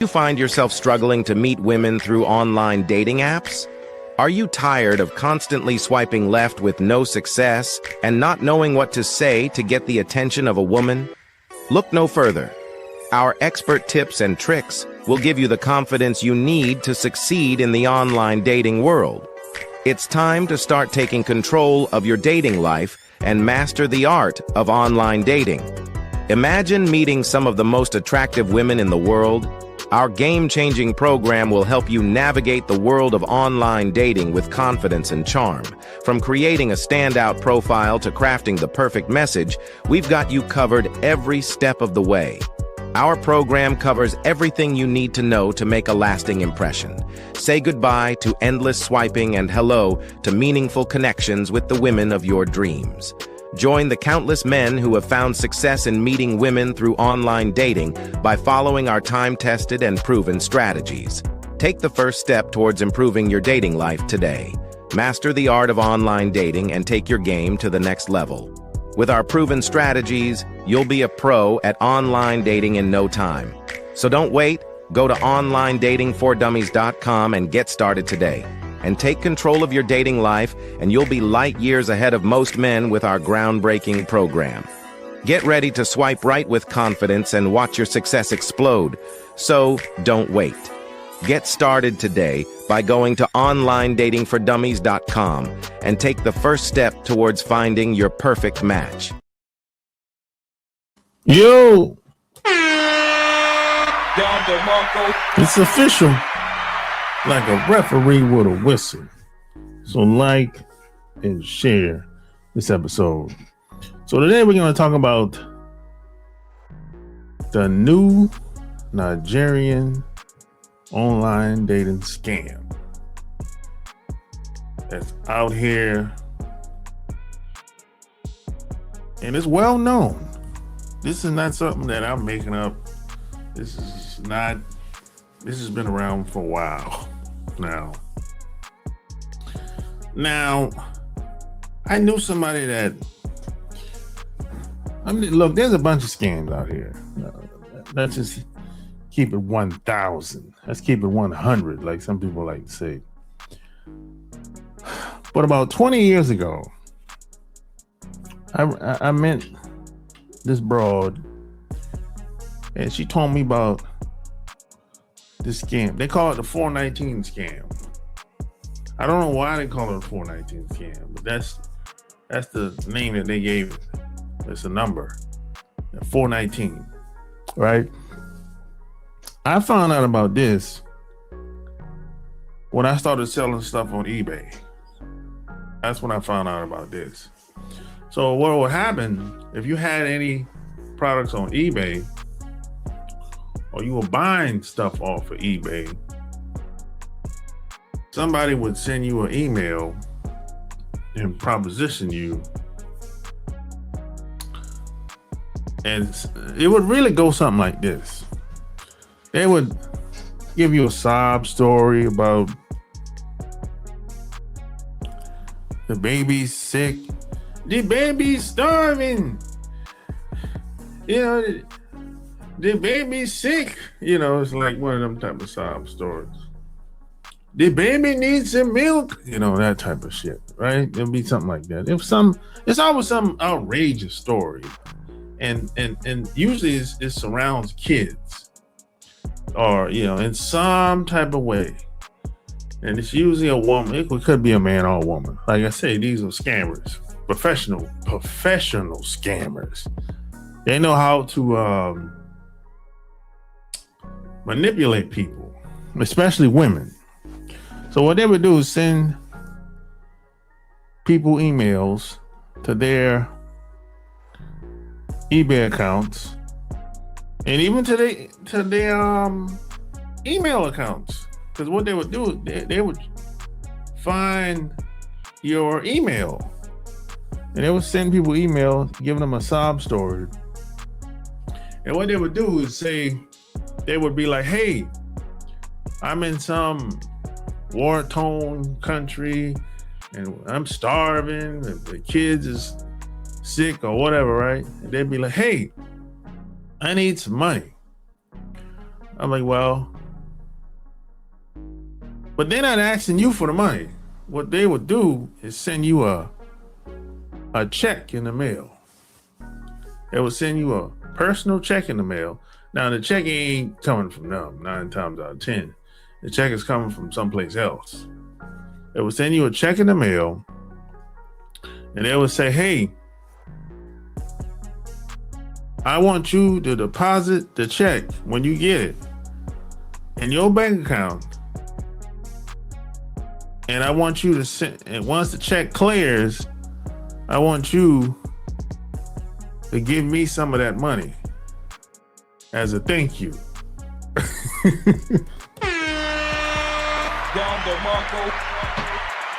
You find yourself struggling to meet women through online dating apps? Are you tired of constantly swiping left with no success and not knowing what to say to get the attention of a woman? Look no further. Our expert tips and tricks will give you the confidence you need to succeed in the online dating world. It's time to start taking control of your dating life and master the art of online dating. Imagine meeting some of the most attractive women in the world. Our game-changing program will help you navigate the world of online dating with confidence and charm. From creating a standout profile to crafting the perfect message, we've got you covered every step of the way. Our program covers everything you need to know to make a lasting impression. Say goodbye to endless swiping and hello to meaningful connections with the women of your dreams. Join the countless men who have found success in meeting women through online dating by following our time-tested and proven strategies. Take the first step towards improving your dating life today. Master the art of online dating and take your game to the next level. With our proven strategies, you'll be a pro at online dating in no time. So don't wait. Go to onlinedatingfordummies.com and get started today. And take control of your dating life, and you'll be light years ahead of most men with our groundbreaking program. Get ready to swipe right with confidence and watch your success explode. So don't wait. Get started today by going to onlinedatingfordummies.com and take the first step towards finding your perfect match. Yo! It's official. Like a referee with a whistle. So like and share this episode. So today we're going to talk about the new Nigerian online dating scam that's out here, and it's well known. This is not something that I'm making up. This has been around for a while now. I knew somebody that, look, there's a bunch of scams out here. Let's just keep it 1,000. Let's keep it 100, like some people like to say. But about 20 years ago, I met this broad, and she told me about this scam. They call it the 419 scam. I don't know why they call it a 419 scam, but that's the name that they gave it. It's a number, 419, right? I found out about this when I started selling stuff on eBay. That's when I found out about this. So what would happen if you had any products on eBay, or you were buying stuff off of eBay, somebody would send you an email and proposition you, and it would really go something like this. They would give you a sob story about the baby's sick, the baby's starving, the baby's sick. It's like one of them type of sob stories. The baby needs some milk, that type of shit, right? It'll be something like that. It's always some outrageous story, and usually it surrounds kids, or in some type of way. And it's usually a woman. It could be a man or a woman. Like I say, these are scammers, professional scammers. They know how to manipulate people, especially women. So what they would do is send people emails to their eBay accounts, and even to their email accounts. Because what they would do, they would find your email, and they would send people email giving them a sob story. And what they would do is say, they would be like, hey, I'm in some war-torn country and I'm starving, the kids is sick or whatever, right? And they'd be like, hey, I need some money. I'm like, well, but they're not asking you for the money. What they would do is send you a check in the mail. They would send you a personal check in the mail. Now the check ain't coming from them 9 times out of 10. The check is coming from someplace else. They would send you a check in the mail, and they would say, hey, I want you to deposit the check when you get it in your bank account. And I want you to send, and once the check clears, I want you to give me some of that money as a thank you.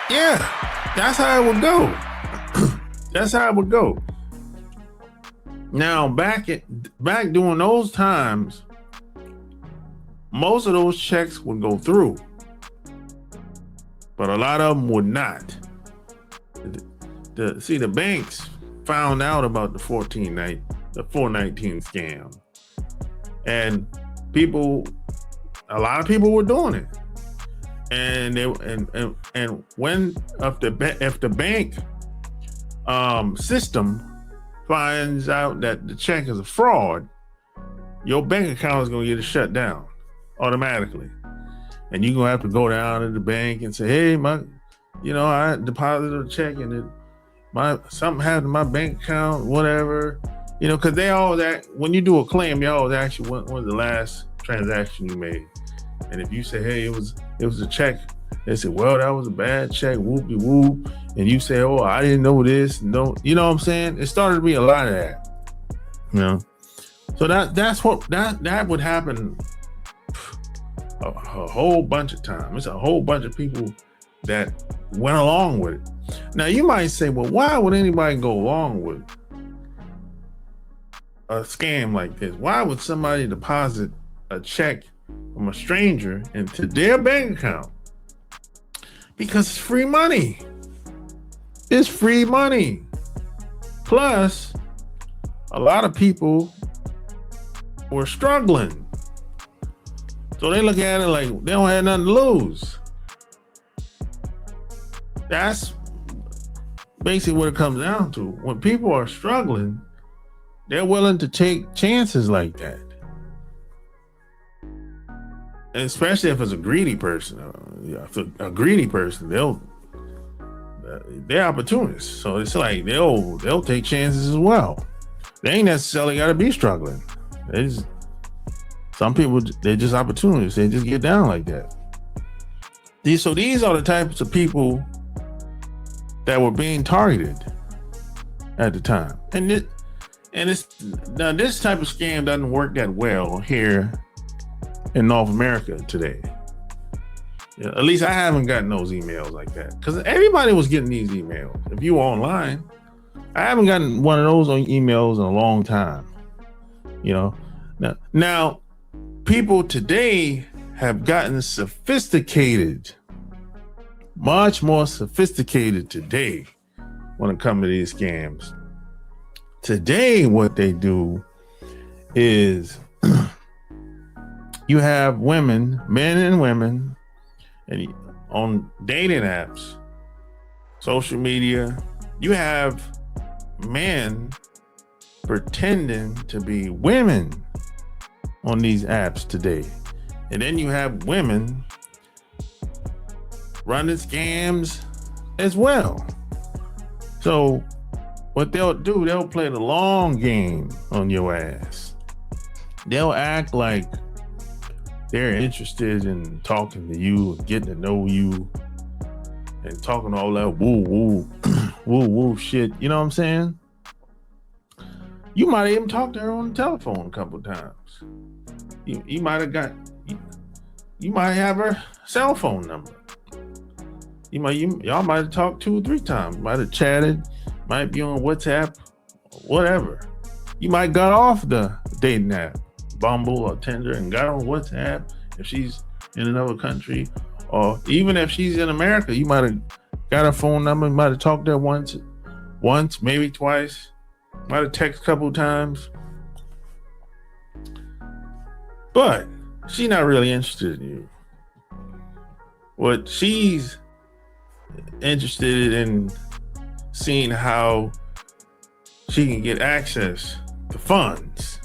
Yeah, that's how it would go. That's how it would go. Now, back during those times, most of those checks would go through, but a lot of them would not. The banks found out about the 419 scam, and a lot of people were doing it. And when if the bank system finds out that the check is a fraud, your bank account is going to get it shut down automatically, and you're gonna have to go down to the bank and say, hey, I deposited a check and something happened to my bank account, whatever, because they always when you do a claim, they always ask you when was the last transaction you made. And if you say, hey, it was a check, they say, well, that was a bad check, whoop-de-whoop. And you say, oh, I didn't know this. No, you know what I'm saying? It started to be a lot of that. So that would happen a whole bunch of times. It's a whole bunch of people that went along with it. Now you might say, well, why would anybody go along with a scam like this? Why would somebody deposit a check from a stranger into their bank account? Because it's free money. It's free money. Plus, a lot of people were struggling. So they look at it like they don't have nothing to lose. That's basically what it comes down to. When people are struggling, they're willing to take chances like that. And especially if it's a greedy person. If a greedy person, they're opportunists. So it's like they'll take chances as well. They ain't necessarily got to be struggling. Some people, they're just opportunists. They just get down like that. These are the types of people that were being targeted at the time. And this type of scam doesn't work that well here in North America today. At least I haven't gotten those emails like that, because everybody was getting these emails. If you were online, I haven't gotten one of those emails in a long time. Now people today have gotten sophisticated, much more sophisticated today when it comes to these scams. Today, what they do is you have women, men and women, and on dating apps, social media, you have men pretending to be women on these apps today. And then you have women running scams as well. So what they'll do, they'll play the long game on your ass. They'll act like they're interested in talking to you, getting to know you, and talking all that woo woo woo woo shit. You know what I'm saying? You might even talk to her on the telephone a couple of times. You might have her cell phone number. Y'all might have talked 2 or 3 times. Might have chatted. Might be on WhatsApp, whatever. You might got off the dating app, Bumble or Tinder, and got on WhatsApp if she's in another country, or even if she's in America, you might have got her phone number. You might have talked to her once, maybe twice. Might have texted a couple times. But she's not really interested in you. What she's interested in seeing how she can get access to funds.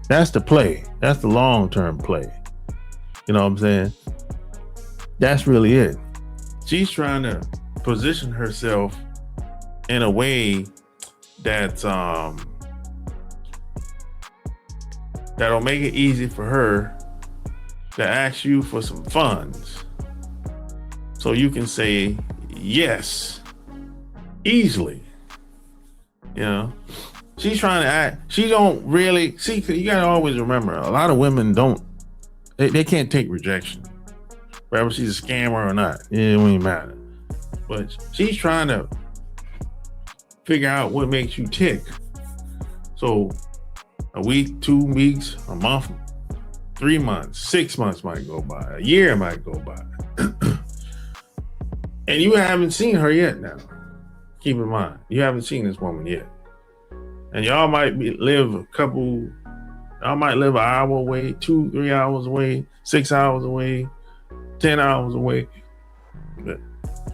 That's the play. That's the long-term play. You know what I'm saying? That's really it. She's trying to position herself in a way that's that'll make it easy for her to ask you for some funds, so you can say yes easily. You know, she's trying to act. She don't really see. You gotta always remember, a lot of women don't. They can't take rejection, whether she's a scammer or not. It don't even matter. But she's trying to figure out what makes you tick. So a week, 2 weeks, a month, 3 months, 6 months might go by, a year might go by. And you haven't seen her yet now. Keep in mind, you haven't seen this woman yet. And y'all might live an hour away, 2-3 hours away, 6 hours away, 10 hours away. But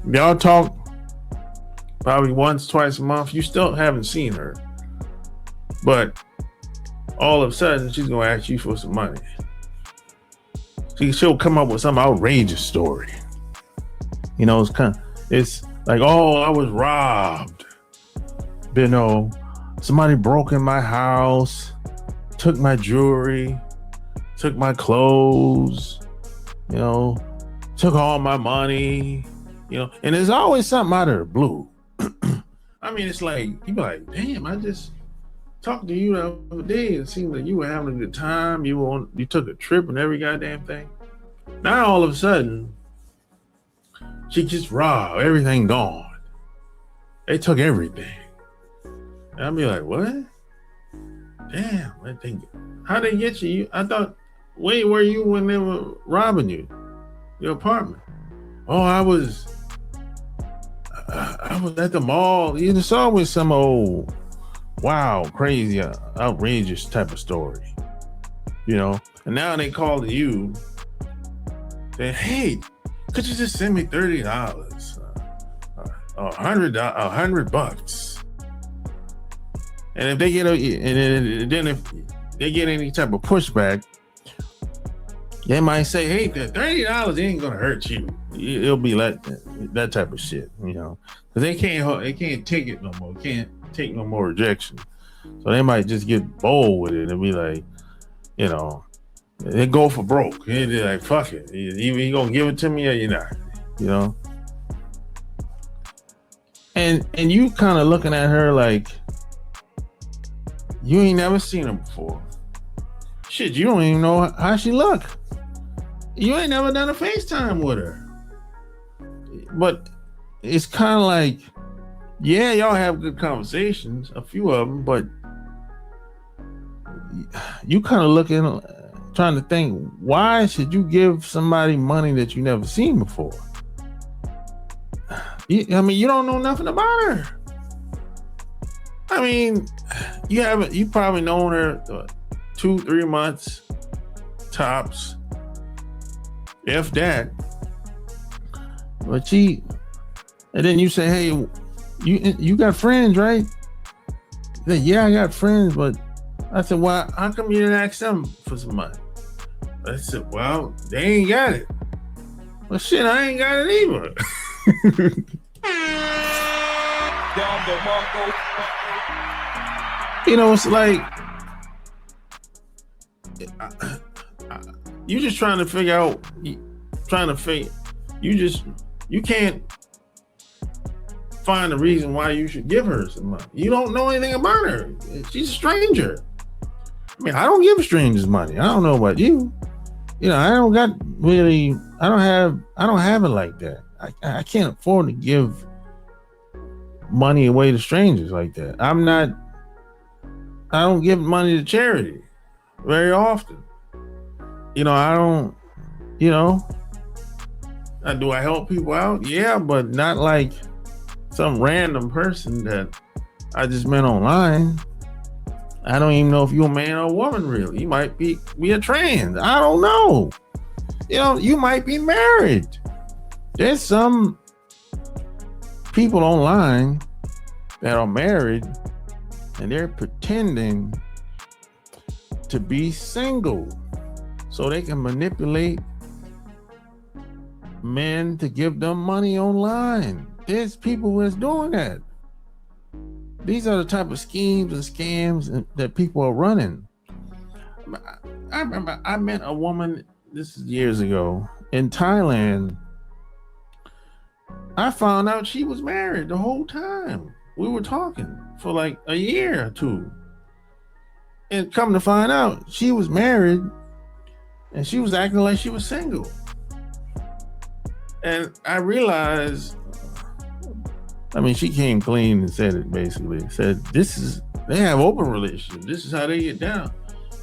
y'all talk probably once, twice a month. You still haven't seen her. But all of a sudden, she's gonna ask you for some money. She'll come up with some outrageous story. You know, it's like, oh, I was robbed. You know, somebody broke in my house, took my jewelry, took my clothes, you know, took all my money, you know, and there's always something out of the blue. I mean, it's like, you be like, damn, I just talked to you the other day. It seemed like you were having a good time. You took a trip and every goddamn thing. Now all of a sudden, she gets robbed, everything gone. They took everything. And I'll be like, what? Damn, I think, how'd they get you? I thought, where were you when they were robbing you? Your apartment? Oh, I was at the mall. It's always some old, wow, crazy, outrageous type of story, you know? And now they call to you, saying, hey, could you just send me $30, $100? And if they get if they get any type of pushback, they might say, hey, the $30 ain't gonna hurt you. It'll be like that type of shit, you know, because they can't take it no more. Can't take no more rejection. So they might just get bold with it and be like, you know, they go for broke. They're like, fuck it. You gonna give it to me or you're not, you know? And you kind of looking at her like, you ain't never seen her before. Shit, you don't even know how she look. You ain't never done a FaceTime with her. But it's kind of like, yeah, y'all have good conversations, a few of them, but you kind of looking, trying to think, why should you give somebody money that you never seen before? I mean, you don't know nothing about her. I mean, you probably known her 2-3 months tops, if that. But and then you say, hey, you got friends, right? Said, yeah, I got friends, but I said, well, how come you didn't ask them for some money? I said, well, they ain't got it. Well, shit, I ain't got it either. You know, it's like, you just trying to figure out, you can't find a reason why you should give her some money. You don't know anything about her. She's a stranger. I mean, I don't give strangers money. I don't know about you. You know, I don't have it like that. I can't afford to give money away to strangers like that. I don't give money to charity very often. You know, I don't, you know, do I help people out? Yeah, but not like some random person that I just met online. I don't even know if you're a man or a woman, really. You might be a trans. I don't know. You might be married. There's some people online that are married and they're pretending to be single so they can manipulate men to give them money online. There's people that's doing that. These are the type of schemes and scams that people are running. I remember I met a woman, this is years ago, in Thailand. I found out she was married the whole time. We were talking for like a year or two. And come to find out, she was married and she was acting like she was single. And I realized, she came clean and said it basically. Said, they have open relationships. This is how they get down.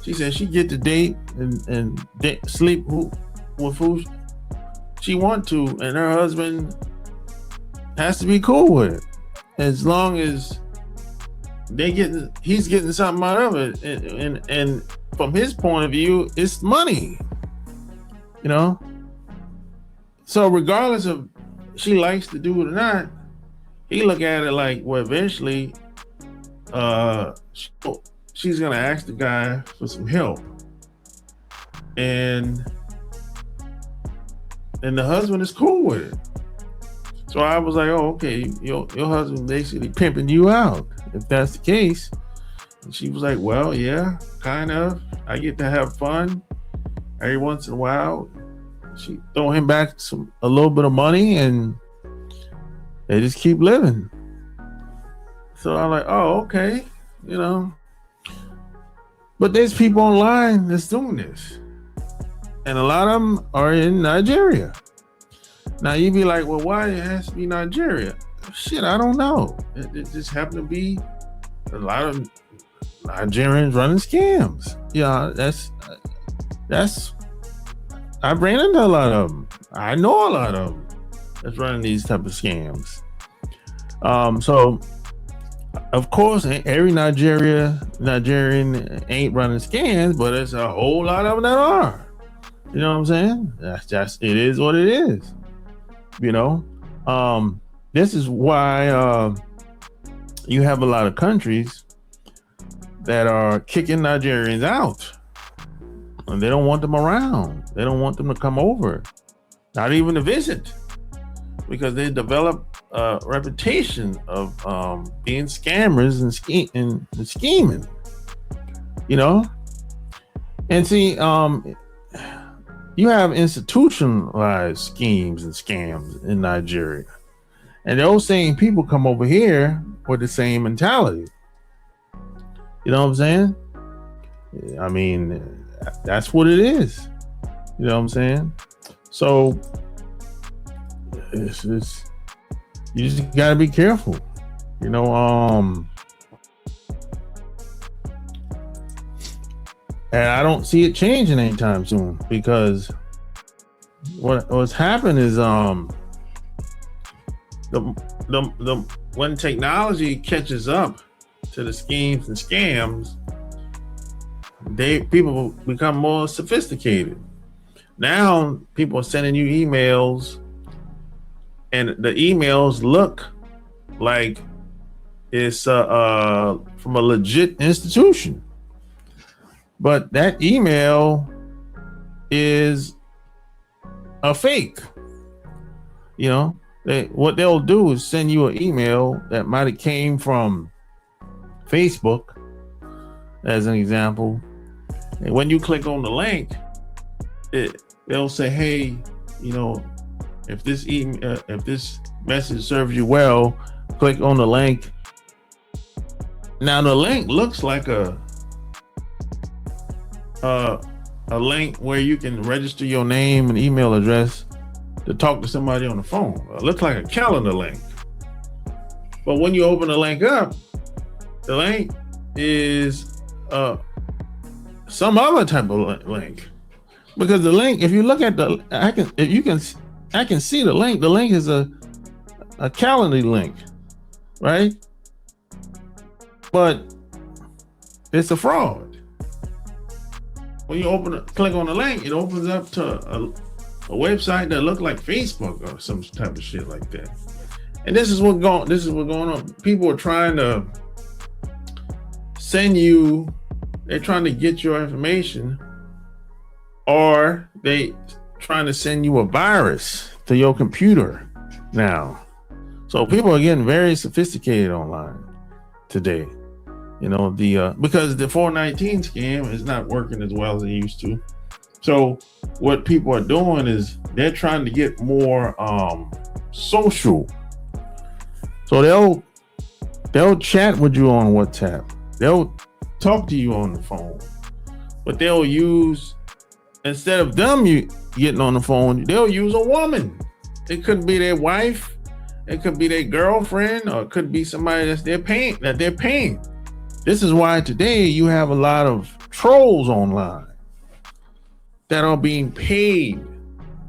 She said she get to date and sleep with who she want to, and her husband has to be cool with it. As long as he's getting something out of it. And from his point of view, it's money. So regardless of she likes to do it or not, he look at it like, well, eventually she's gonna ask the guy for some help, and the husband is cool with it. So I was like, oh, okay, your husband basically pimping you out, if that's the case. And she was like, well, yeah, kind of. I get to have fun every once in a while. She throw him back a little bit of money, and they just keep living. So I'm like, oh, okay, But there's people online that's doing this. And a lot of them are in Nigeria. Now you'd be like, well, why it has to be Nigeria? Shit, I don't know. It just happened to be a lot of Nigerians running scams. Yeah, that's I ran into a lot of them. I know a lot of them that's running these type of scams. So of course, every Nigerian ain't running scams, but there's a whole lot of them that are. You know what I'm saying? That's it is what it is. This is why you have a lot of countries that are kicking Nigerians out, and they don't want them around. They don't want them to come over, not even to visit, because they develop a reputation of being scammers and scheming. And see, you have institutionalized schemes and scams in Nigeria, and those same people come over here with the same mentality. You know what I'm saying? That's what it is. You know what I'm saying? So you just gotta be careful. And I don't see it changing anytime soon, because what's happened is when technology catches up to the schemes and scams, people become more sophisticated. Now people are sending you emails, and the emails look like it's from a legit institution, but that email is a fake. What they'll do is send you an email that might have came from Facebook, as an example, and when you click on the link, they'll say, hey, if this message serves you well, click on the link. Now the link looks like a link where you can register your name and email address to talk to somebody on the phone. It looks like a calendar link. But when you open the link up, the link is some other type of link. Because the link, if you look at I can see the link. The link is a calendar link, right? But It's a fraud. When you click on the link, it opens up to a website that looks like Facebook or some type of shit like that. And this is what's going on. People are trying to send you, they're trying to get your information, or they trying to send you a virus to your computer now. So people are getting very sophisticated online today. You know, because the 419 scam is not working as well as it used to. So what people are doing is they're trying to get more social. So they'll chat with you on WhatsApp. They'll talk to you on the phone. But they'll use, instead of them getting on the phone, they'll use a woman. It could be their wife, it could be their girlfriend, or it could be somebody that they're paying. This is why today you have a lot of trolls online that are being paid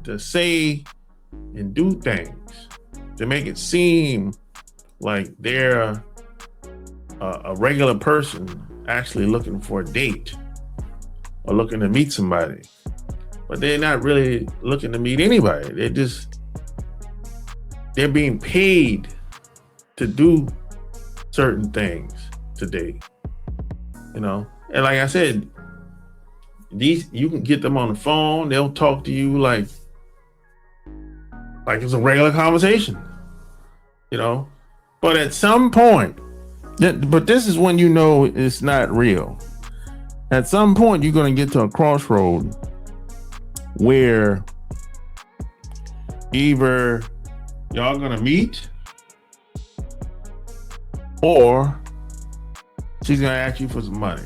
to say and do things to make it seem like they're a regular person actually looking for a date or looking to meet somebody. But they're not really looking to meet anybody. They're being paid to do certain things today, you know. And like I said, you can get them on the phone. They'll talk to you like it's a regular conversation, you know. But at some point, but this is when you know it's not real. At some point, you're going to get to a crossroad where either y'all going to meet, or she's gonna ask you for some money.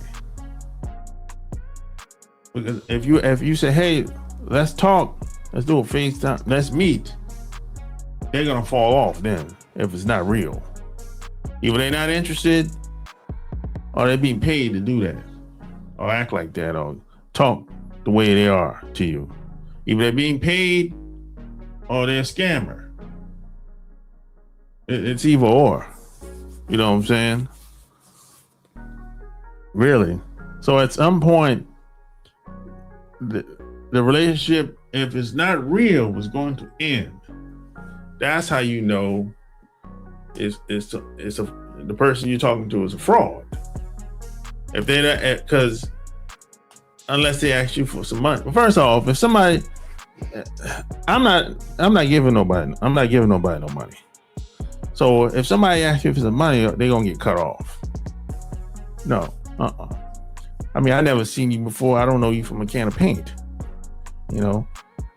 Because if you say, hey, let's talk, let's do a FaceTime, let's meet, they're gonna fall off then if it's not real. Either they're not interested, or they're being paid to do that, or act like that, or talk the way they are to you. Either they're being paid, or they're a scammer. It's either or. You know what I'm saying? Really. So at some point, the relationship, if it's not real, was going to end. That's how you know the person you're talking to is a fraud. If they're not, because unless they ask you for some money. Well, first off, if somebody, I'm not giving nobody no money. So if somebody asks you for some money, they're gonna get cut off. No. I mean, I never seen you before. I don't know you from a can of paint. You know,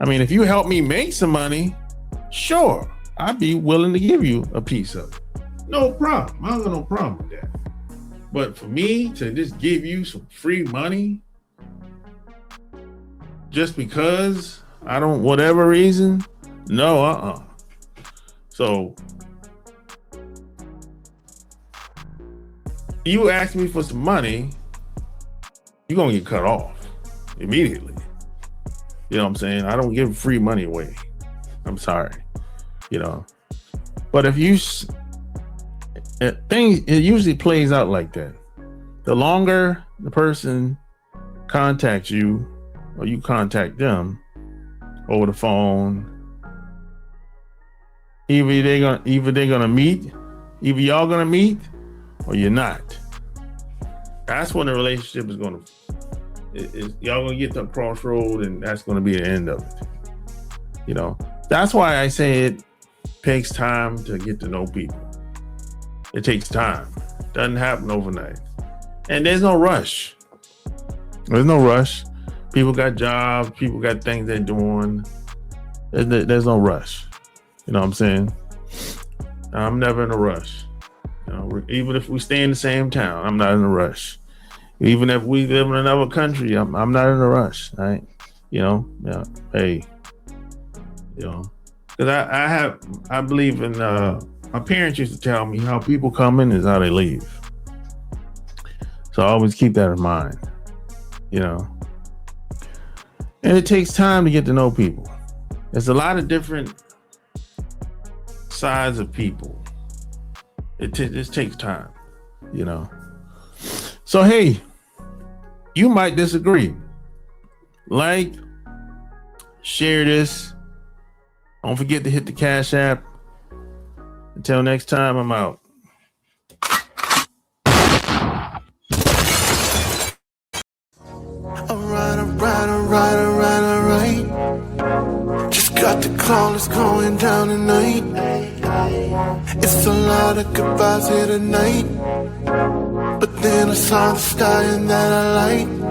I mean, if you help me make some money, sure, I'd be willing to give you a piece of it. No problem. I don't got no problem with that. But for me to just give you some free money just because I don't, whatever reason, no, So you ask me for some money, you're gonna get cut off immediately. You know what I'm saying? I don't give free money away. I'm sorry, you know. But if you it usually plays out like that. The longer the person contacts you, or you contact them over the phone, either they're gonna meet, either y'all gonna meet, or you're not. That's when the relationship is gonna, y'all gonna get to a crossroad, and that's gonna be the end of it. You know, that's why I say it takes time to get to know people. It takes time. Doesn't happen overnight. And there's no rush. There's no rush. People got jobs. People got things they're doing. There's no rush. You know what I'm saying? I'm never in a rush. You know, even if we stay in the same town, I'm not in a rush. Even if we live in another country, I'm not in a rush. Right? You know, yeah. Hey, you know, because I believe in. My parents used to tell me how people come in is how they leave. So I always keep that in mind. You know, and it takes time to get to know people. There's a lot of different sides of people. It just takes time, you know. So hey, You might disagree. Like, share this. Don't forget to hit the Cash App. Until next time, I'm out. Alright. Just got the call, it's going down tonight. It's a lot of goodbyes here tonight. But then I saw the sky and that I like.